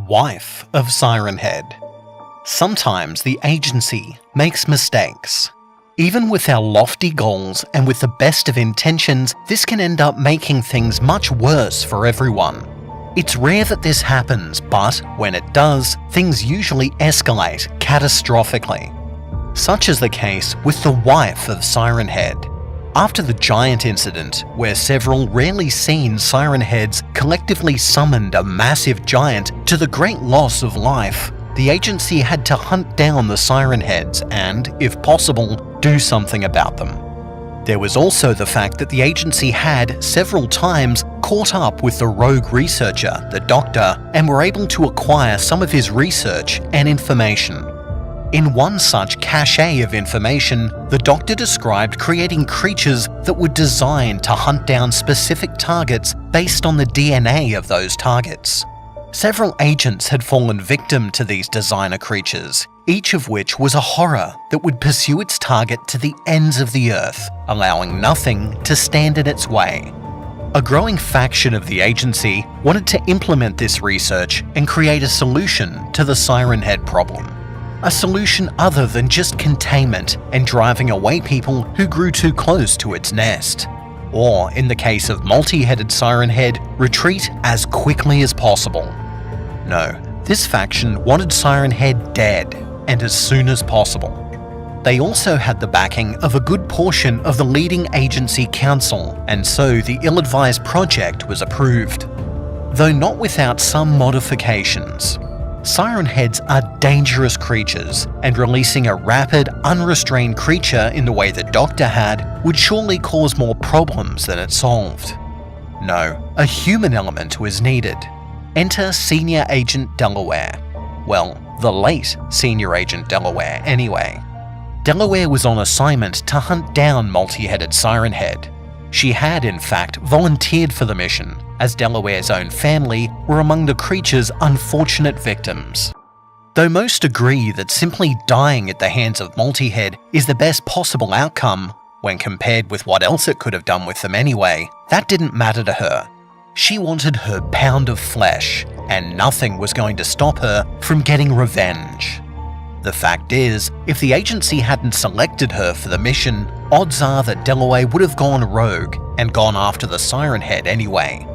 Wife of Siren Head. Sometimes the agency makes mistakes. Even with our lofty goals and with the best of intentions, this can end up making things much worse for everyone. It's rare that this happens, but when it does, things usually escalate catastrophically. Such is the case with the wife of Siren Head. After the giant incident, where several rarely seen Siren Heads collectively summoned a massive giant to the great loss of life, the agency had to hunt down the Siren Heads and, if possible, do something about them. There was also the fact that the agency had, several times, caught up with the rogue researcher, the Doctor, and were able to acquire some of his research and information. In one such cache of information, the Doctor described creating creatures that were designed to hunt down specific targets based on the DNA of those targets. Several agents had fallen victim to these designer creatures, each of which was a horror that would pursue its target to the ends of the earth, allowing nothing to stand in its way. A growing faction of the agency wanted to implement this research and create a solution to the Siren Head problem. A solution other than just containment and driving away people who grew too close to its nest. Or, in the case of multi-headed Siren Head, retreat as quickly as possible. No, this faction wanted Siren Head dead, and as soon as possible. They also had the backing of a good portion of the leading agency council, and so the ill-advised project was approved. Though not without some modifications. Siren Heads are dangerous creatures, and releasing a rapid, unrestrained creature in the way the Doctor had would surely cause more problems than it solved. No, a human element was needed. Enter Senior Agent Delaware. Well, the late Senior Agent Delaware anyway. Delaware was on assignment to hunt down multi-headed Siren Head. She had, in fact, volunteered for the mission, as Delaware's own family were among the creature's unfortunate victims. Though most agree that simply dying at the hands of multi-head is the best possible outcome, when compared with what else it could have done with them anyway, that didn't matter to her. She wanted her pound of flesh, and nothing was going to stop her from getting revenge. The fact is, if the agency hadn't selected her for the mission, odds are that Delaware would have gone rogue and gone after the Siren Head anyway.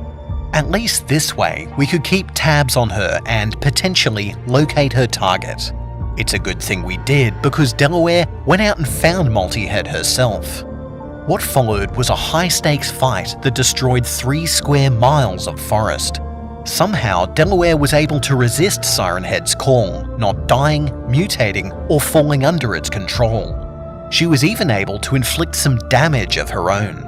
At least this way, we could keep tabs on her and potentially locate her target. It's a good thing we did because Delaware went out and found multi-head herself. What followed was a high-stakes fight that destroyed 3 square miles of forest. Somehow, Delaware was able to resist Siren Head's call, not dying, mutating, or falling under its control. She was even able to inflict some damage of her own.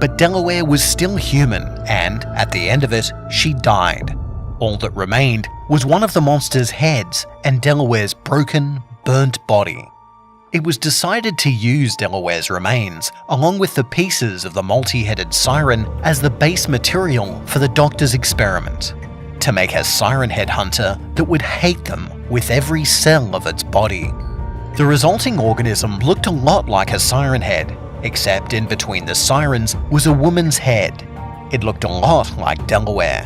But Delaware was still human, and, at the end of it, she died. All that remained was one of the monster's heads and Delaware's broken, burnt body. It was decided to use Delaware's remains, along with the pieces of the multi-headed siren, as the base material for the Doctor's experiment, to make a Siren Head hunter that would hate them with every cell of its body. The resulting organism looked a lot like a Siren Head, except in between the sirens was a woman's head. It looked a lot like Delaware.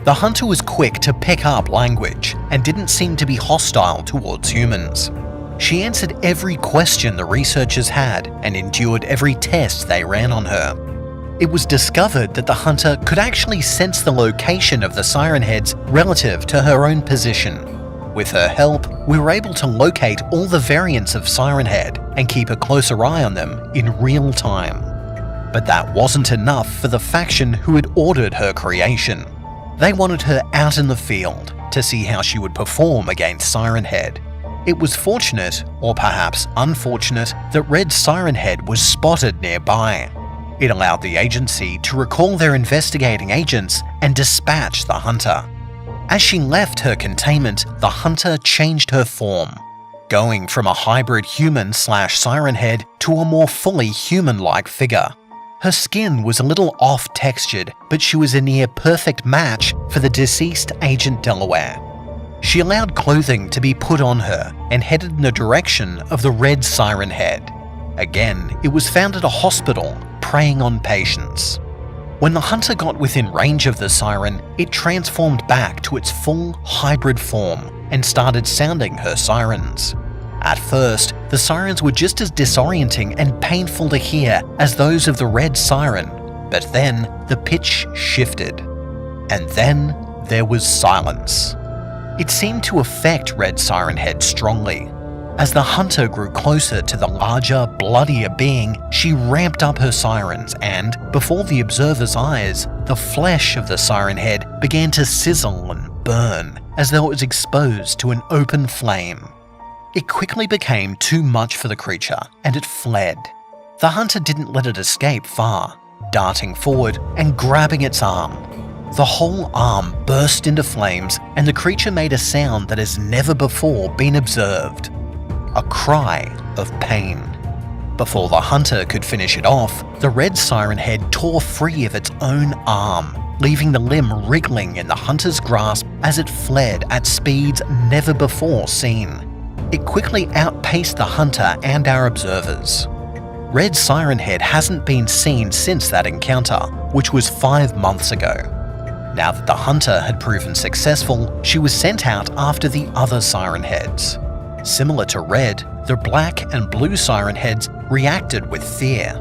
The hunter was quick to pick up language and didn't seem to be hostile towards humans. She answered every question the researchers had and endured every test they ran on her. It was discovered that the hunter could actually sense the location of the Siren Heads relative to her own position. With her help, we were able to locate all the variants of Siren Head and keep a closer eye on them in real time. But that wasn't enough for the faction who had ordered her creation. They wanted her out in the field to see how she would perform against Siren Head. It was fortunate, or perhaps unfortunate, that Red Siren Head was spotted nearby. It allowed the agency to recall their investigating agents and dispatch the hunter. As she left her containment, the hunter changed her form, going from a hybrid human/Siren Head to a more fully human-like figure. Her skin was a little off-textured, but she was a near-perfect match for the deceased Agent Delaware. She allowed clothing to be put on her and headed in the direction of the Red Siren Head. Again, it was found at a hospital, preying on patients. When the hunter got within range of the siren, it transformed back to its full hybrid form and started sounding her sirens. At first, the sirens were just as disorienting and painful to hear as those of the red siren, but then the pitch shifted. And then there was silence. It seemed to affect Red Siren Head strongly. As the hunter grew closer to the larger, bloodier being, she ramped up her sirens and, before the observer's eyes, the flesh of the siren head began to sizzle and burn as though it was exposed to an open flame. It quickly became too much for the creature and it fled. The hunter didn't let it escape far, darting forward and grabbing its arm. The whole arm burst into flames and the creature made a sound that has never before been observed. A cry of pain. Before the hunter could finish it off, the red siren head tore free of its own arm, leaving the limb wriggling in the hunter's grasp as it fled at speeds never before seen. It quickly outpaced the hunter and our observers. Red Siren Head hasn't been seen since that encounter, which was 5 months ago. Now that the hunter had proven successful, she was sent out after the other siren heads. Similar to Red, the black and blue siren heads reacted with fear.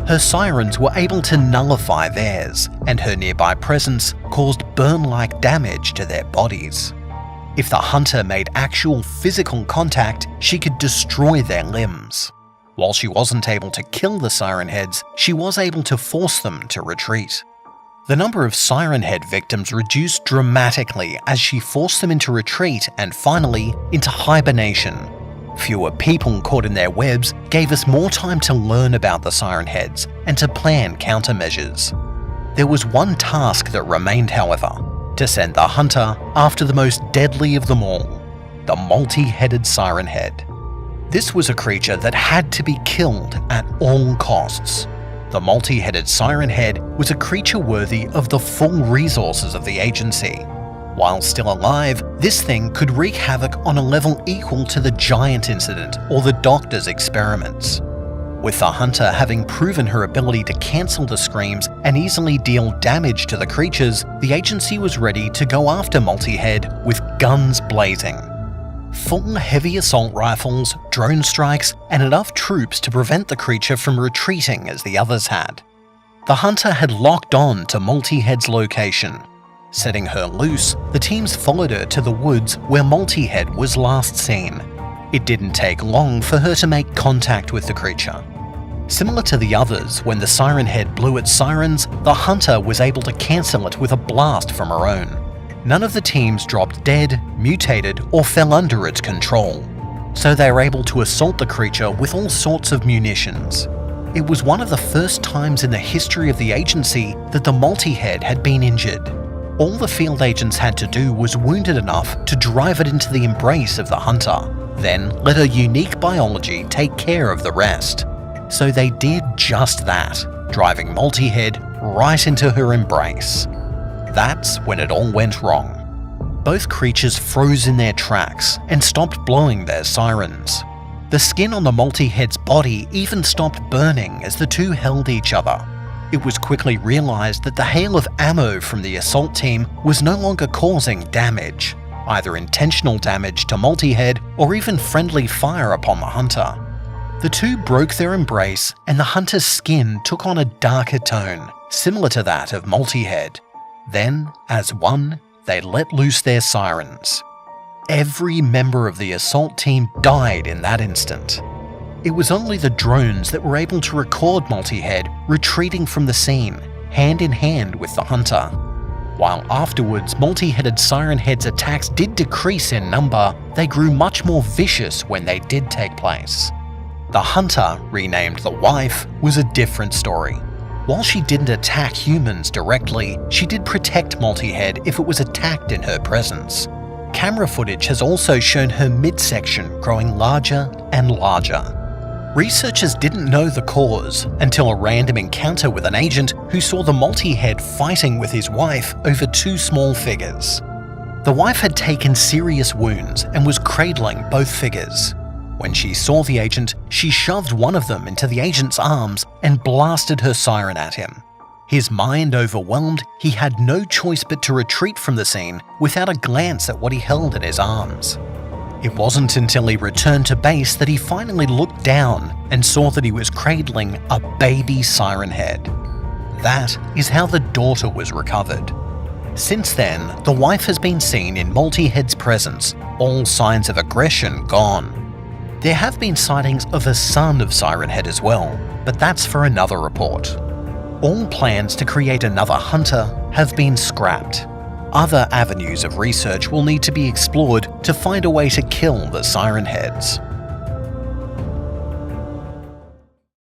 Her sirens were able to nullify theirs, and her nearby presence caused burn-like damage to their bodies. If the hunter made actual physical contact, she could destroy their limbs. While she wasn't able to kill the siren heads, she was able to force them to retreat. The number of siren head victims reduced dramatically as she forced them into retreat and finally into hibernation. Fewer people caught in their webs gave us more time to learn about the siren heads and to plan countermeasures. There was one task that remained, however, to send the hunter after the most deadly of them all, the multi-headed siren head. This was a creature that had to be killed at all costs. The multi-headed siren head was a creature worthy of the full resources of the agency. While still alive, this thing could wreak havoc on a level equal to the giant incident or the doctor's experiments. With the hunter having proven her ability to cancel the screams and easily deal damage to the creatures, the agency was ready to go after Multi-Head with guns blazing. Full heavy assault rifles, drone strikes, and enough troops to prevent the creature from retreating as the others had. The hunter had locked on to Multi-Head's location. Setting her loose, the teams followed her to the woods where Multi-Head was last seen. It didn't take long for her to make contact with the creature. Similar to the others, when the siren head blew its sirens, the hunter was able to cancel it with a blast from her own. None of the teams dropped dead, mutated, or fell under its control, so they were able to assault the creature with all sorts of munitions. It was one of the first times in the history of the agency that the multi-head had been injured. All the field agents had to do was wound it enough to drive it into the embrace of the hunter, then let her unique biology take care of the rest. So they did just that, driving Multi-Head right into her embrace. That's when it all went wrong. Both creatures froze in their tracks and stopped blowing their sirens. The skin on the Multi-Head's body even stopped burning as the two held each other. It was quickly realized that the hail of ammo from the assault team was no longer causing damage, either intentional damage to Multi-Head or even friendly fire upon the hunter. The two broke their embrace and the hunter's skin took on a darker tone, similar to that of Multi-Head. Then, as one, they let loose their sirens. Every member of the assault team died in that instant. It was only the drones that were able to record Multi-Head retreating from the scene, hand in hand with the hunter. While afterwards multi-headed siren heads' attacks did decrease in number, they grew much more vicious when they did take place. The hunter, renamed the Wife, was a different story. While she didn't attack humans directly, she did protect Multi-Head if it was attacked in her presence. Camera footage has also shown her midsection growing larger and larger. Researchers didn't know the cause until a random encounter with an agent who saw the Multi-Head fighting with his wife over two small figures. The wife had taken serious wounds and was cradling both figures. When she saw the agent, she shoved one of them into the agent's arms and blasted her siren at him. His mind overwhelmed, he had no choice but to retreat from the scene without a glance at what he held in his arms. It wasn't until he returned to base that he finally looked down and saw that he was cradling a baby siren head. That is how the daughter was recovered. Since then, the wife has been seen in Multi-Head's presence, all signs of aggression gone. There have been sightings of a son of Siren Head as well, but that's for another report. All plans to create another hunter have been scrapped. Other avenues of research will need to be explored to find a way to kill the Siren Heads.